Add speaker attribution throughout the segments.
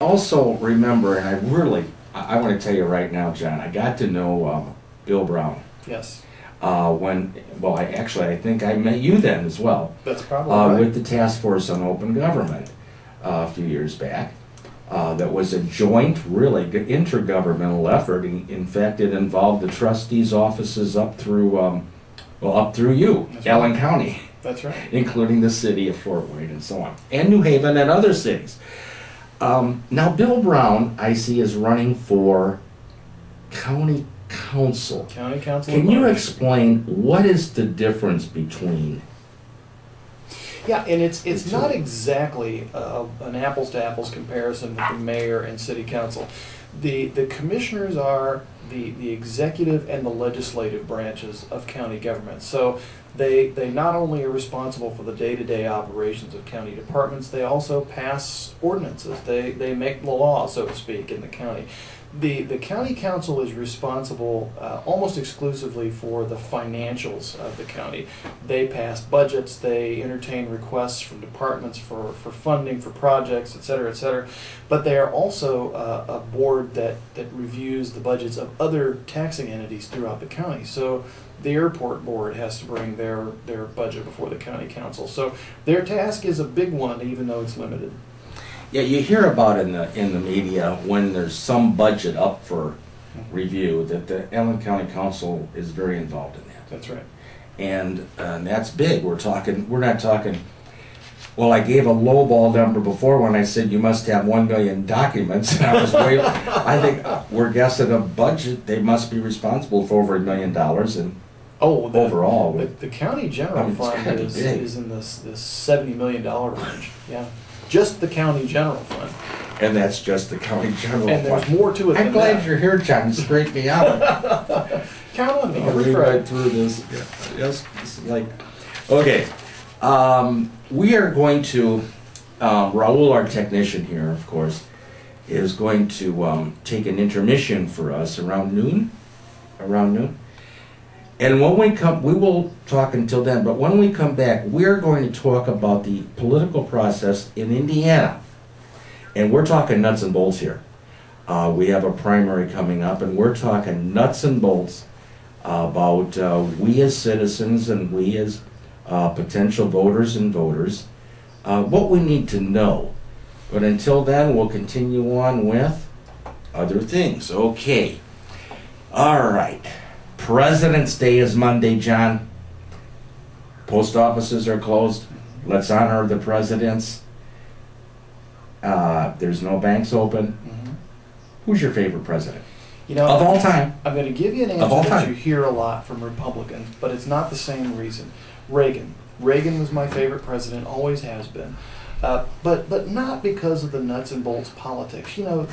Speaker 1: Also remember, and I want to tell you right now, John, I got to know Bill Brown.
Speaker 2: Yes.
Speaker 1: I think I met you then as well.
Speaker 2: That's probably right.
Speaker 1: With the Task Force on Open Government a few years back. That was a joint, really intergovernmental effort. In fact, it involved the trustees' offices up through you,
Speaker 2: That's
Speaker 1: Allen
Speaker 2: right.
Speaker 1: County.
Speaker 2: That's right.
Speaker 1: Including the city of Fort Wayne and so on, and New Haven and other cities. Now, Bill Brown, I see, is running for county council.
Speaker 2: County council.
Speaker 1: Can you explain what is the difference between?
Speaker 2: Yeah, and it's not exactly an apples to apples comparison with the mayor and city council. The commissioners are the executive and the legislative branches of county government. So they not only are responsible for the day-to-day operations of county departments, they also pass ordinances. They make the law, so to speak, in the county. The county council is responsible almost exclusively for the financials of the county. They pass budgets, they entertain requests from departments for funding for projects, et cetera, but they are also a board that reviews the budgets of other taxing entities throughout the county. So the airport board has to bring their budget before the county council. So their task is a big one, even though it's limited.
Speaker 1: Yeah, you hear about in the media when there's some budget up for review that the Allen County Council is very involved in that.
Speaker 2: That's right.
Speaker 1: And that's big. We're not talking. Well, I gave a lowball number before when I said you must have 1 million documents. And I think we're guessing a budget. They must be responsible for over $1 million and. Overall,
Speaker 2: the county general fund is in this $70 million range. Yeah. Just the county general fund.
Speaker 1: And that's just the county general
Speaker 2: and
Speaker 1: fund.
Speaker 2: And there's more to it
Speaker 1: I'm glad you're here, John. Straighten me out.
Speaker 2: Count on me.
Speaker 1: I'll read right through this. Yeah. Yes. Okay. We are going to, Raul, our technician here, of course, is going to take an intermission for us around noon. And when we come, we will talk until then, but when we come back, we're going to talk about the political process in Indiana. And we're talking nuts and bolts here. We have a primary coming up, and we're talking nuts and bolts about we as citizens and we as potential voters and voters, what we need to know. But until then, we'll continue on with other things. Okay. All right. President's Day is Monday, John. Post offices are closed. Let's honor the presidents. There's no banks open.
Speaker 2: Mm-hmm.
Speaker 1: Who's your favorite president?
Speaker 2: You know,
Speaker 1: of all time.
Speaker 2: I'm going to give you an answer that you hear a lot from Republicans, but it's not the same reason. Reagan. Reagan was my favorite president, always has been. But not because of the nuts and bolts politics. You know,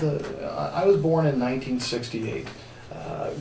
Speaker 2: I was born in 1968.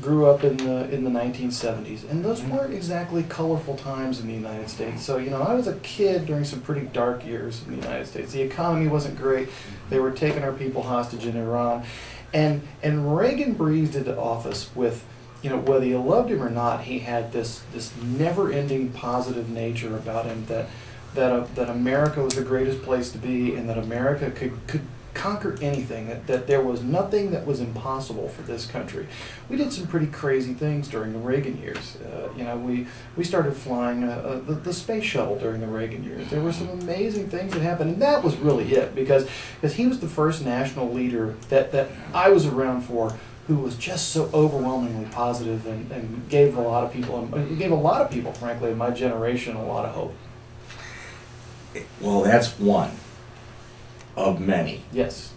Speaker 2: Grew up in the 1970s, and those weren't exactly colorful times in the United States. So, you know, I was a kid during some pretty dark years in the United States. The economy wasn't great. They were taking our people hostage in Iran. And Reagan breezed into office with, you know, whether you loved him or not, he had this never-ending positive nature about him that America was the greatest place to be, and that America could conquer anything, that there was nothing that was impossible for this country. We did some pretty crazy things during the Reagan years. You know, we started flying the space shuttle during the Reagan years. There were some amazing things that happened, and that was really it, because he was the first national leader that I was around for who was just so overwhelmingly positive and gave a lot of people, frankly, in my generation, a lot of hope.
Speaker 1: Well, that's one of many.
Speaker 2: Yes.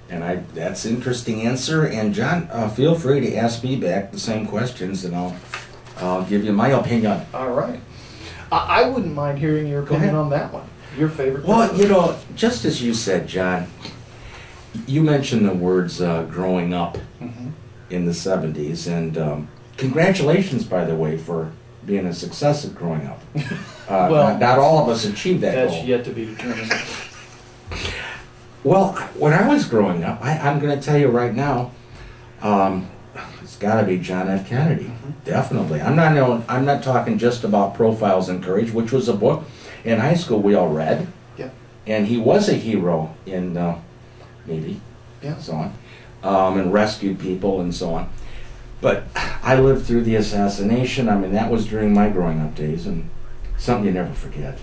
Speaker 1: And that's an interesting answer. And John, feel free to ask me back the same questions, and I'll give you my opinion.
Speaker 2: All right. I wouldn't mind hearing your opinion on that one. Your favorite.
Speaker 1: Well, you know, just as you said, John, you mentioned the words growing up in the 70s, and congratulations, by the way, for being a success at growing up. Well, not all of us achieved that goal.
Speaker 2: That's yet to be determined.
Speaker 1: Well, when I was growing up, I'm going to tell you right now, it's got to be John F. Kennedy, definitely. I'm not talking just about Profiles in Courage, which was a book in high school we all read, and he was a hero in Navy.
Speaker 2: Yeah.
Speaker 1: and so on, and rescued people and so on. But I lived through the assassination. I mean, that was during my growing up days, and something you never forget.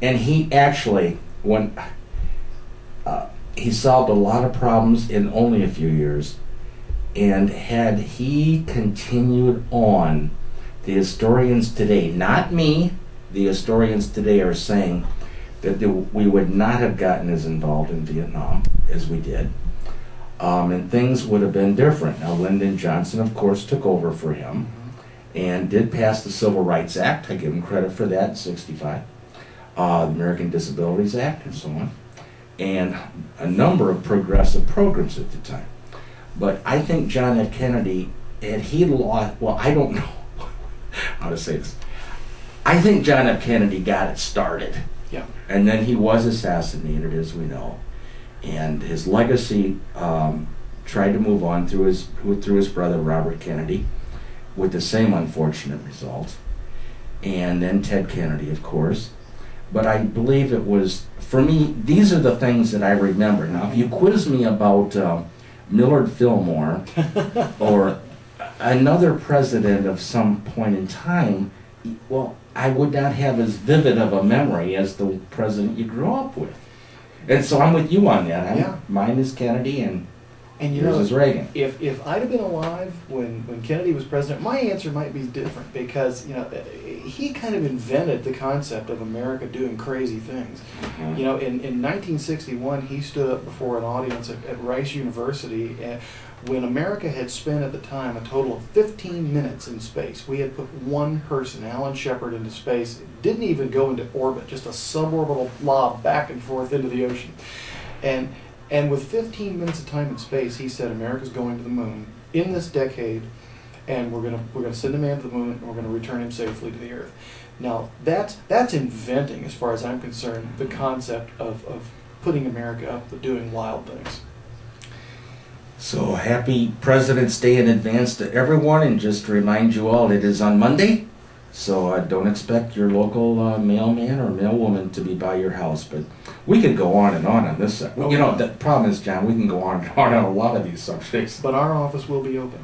Speaker 1: And he actually, he solved a lot of problems in only a few years. And had he continued on, the historians today, not me, the historians today are saying that we would not have gotten as involved in Vietnam as we did. And things would have been different. Now, Lyndon Johnson, of course, took over for him and did pass the Civil Rights Act. I give him credit for that in '65. The American Disabilities Act and so on. And a number of progressive programs at the time. But I think John F. Kennedy, had he lost, well, I don't know how to say this. I think John F. Kennedy got it started.
Speaker 2: Yeah.
Speaker 1: And then he was assassinated, as we know. And his legacy tried to move on through his brother, Robert Kennedy, with the same unfortunate result. And then Ted Kennedy, of course. But I believe it was, for me, these are the things that I remember. Now, if you quiz me about Millard Fillmore or another president of some point in time, well, I would not have as vivid of a memory as the president you grew up with. And so I'm with you on that.
Speaker 2: Yeah.
Speaker 1: Mine is Kennedy and
Speaker 2: you
Speaker 1: yours
Speaker 2: know,
Speaker 1: is Reagan.
Speaker 2: If I'd have been alive when Kennedy was president, my answer might be different because, you know, he kind of invented the concept of America doing crazy things.
Speaker 1: Mm-hmm.
Speaker 2: You know, in 1961, he stood up before an audience at Rice University when America had spent at the time a total of 15 minutes in space. We had put one person, Alan Shepard, into space. It didn't even go into orbit, just a suborbital lob back and forth into the ocean. And with 15 minutes of time in space, he said America's going to the moon in this decade, and we're gonna send a man to the moon, and we're gonna return him safely to the Earth. Now that's inventing, as far as I'm concerned, the concept of putting America up with doing wild things.
Speaker 1: So happy President's Day in advance to everyone, and just to remind you all, it is on Monday. So don't expect your local mailman or mailwoman to be by your house. But we could go on and on this. You know, the problem is, John, we can go on and on a lot of these subjects.
Speaker 2: But our office will be open.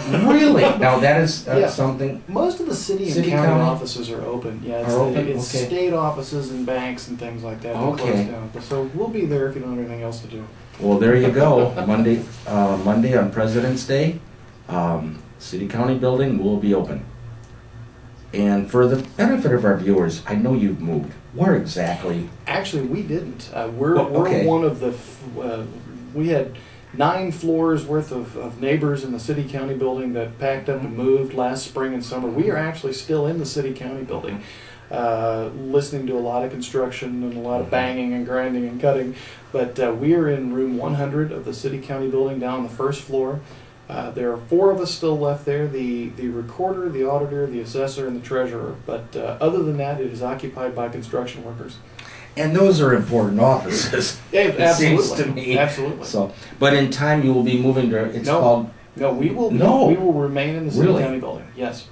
Speaker 1: Really? Now that is
Speaker 2: Yeah.
Speaker 1: something.
Speaker 2: Most of the city and county offices are open. Yeah, it's state offices and banks and things like that. They're closed down. But so we'll be there if you don't have anything else to do.
Speaker 1: Well, there you go. Monday on President's Day, City County building will be open. And for the benefit of our viewers, I know you've moved. Where exactly?
Speaker 2: Actually, we didn't. We're
Speaker 1: okay.
Speaker 2: one of the. We had 9 floors worth of neighbors in the city county building that packed up and moved last spring and summer. We are actually still in the city county building, listening to a lot of construction and a lot of banging and grinding and cutting. But we are in room 100 of the city county building down on the first floor. There are 4 of us still left there, the recorder, the auditor, the assessor, and the treasurer. But other than that, it is occupied by construction workers.
Speaker 1: And those are important offices.
Speaker 2: Yeah,
Speaker 1: it seems to me.
Speaker 2: Absolutely.
Speaker 1: So, but in time you will be moving to. It's called.
Speaker 2: No, we will.
Speaker 1: No.
Speaker 2: We will remain in the city
Speaker 1: Really?
Speaker 2: county building. Yes.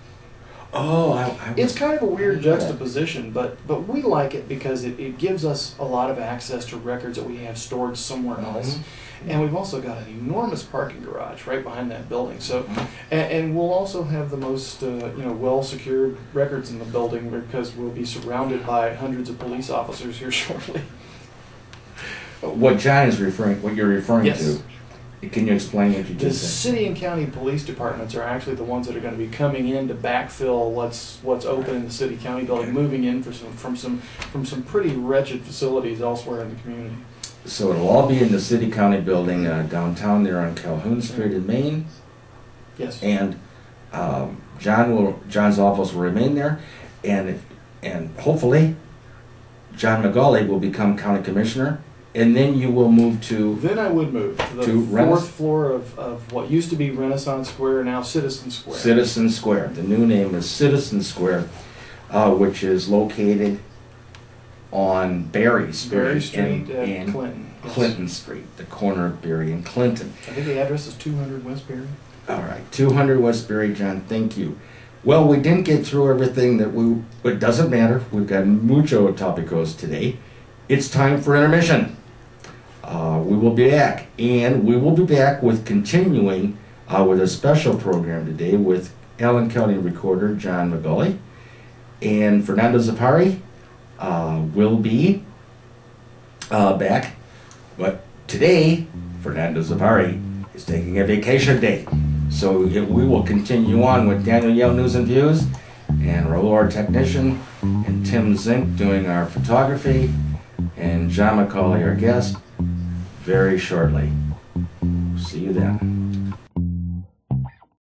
Speaker 1: Oh,
Speaker 2: It's kind of a weird juxtaposition, but we like it because it gives us a lot of access to records that we have stored somewhere else. And we've also got an enormous parking garage right behind that building. So, and we'll also have the most well-secured records in the building because we'll be surrounded by hundreds of police officers here shortly.
Speaker 1: What John is what you're referring
Speaker 2: Yes.
Speaker 1: to. Can you explain what you
Speaker 2: The
Speaker 1: just said?
Speaker 2: city and county police departments are actually the ones that are going to be coming in to backfill what's open in the city county building, moving in from some pretty wretched facilities elsewhere in the community.
Speaker 1: So it'll all be in the city county building downtown there on Calhoun Street in Maine.
Speaker 2: Yes.
Speaker 1: And John's office will remain there, and hopefully John McGauley will become county commissioner, and then you will move to.
Speaker 2: Then I would move to the 4th floor of what used to be Renaissance Square, now Citizen Square.
Speaker 1: Citizen Square. The new name is Citizen Square, which is located on Berry Street
Speaker 2: and Clinton.
Speaker 1: Clinton Street, the corner of Berry and Clinton.
Speaker 2: I think the address is 200 West Berry.
Speaker 1: All right, 200 West Berry, John. Thank you. Well, we didn't get through everything but it doesn't matter. We've got mucho topicos today. It's time for intermission. we will be back. And we will be back with continuing with a special program today with Allen County Recorder John McGauley. And Fernando Zapari will be back. But today, Fernando Zapari is taking a vacation day. So we will continue on with Daniel Jehl News and Views, and Raul, our technician, and Tim Zink doing our photography, and John McGauley, our guest, very shortly. See you then.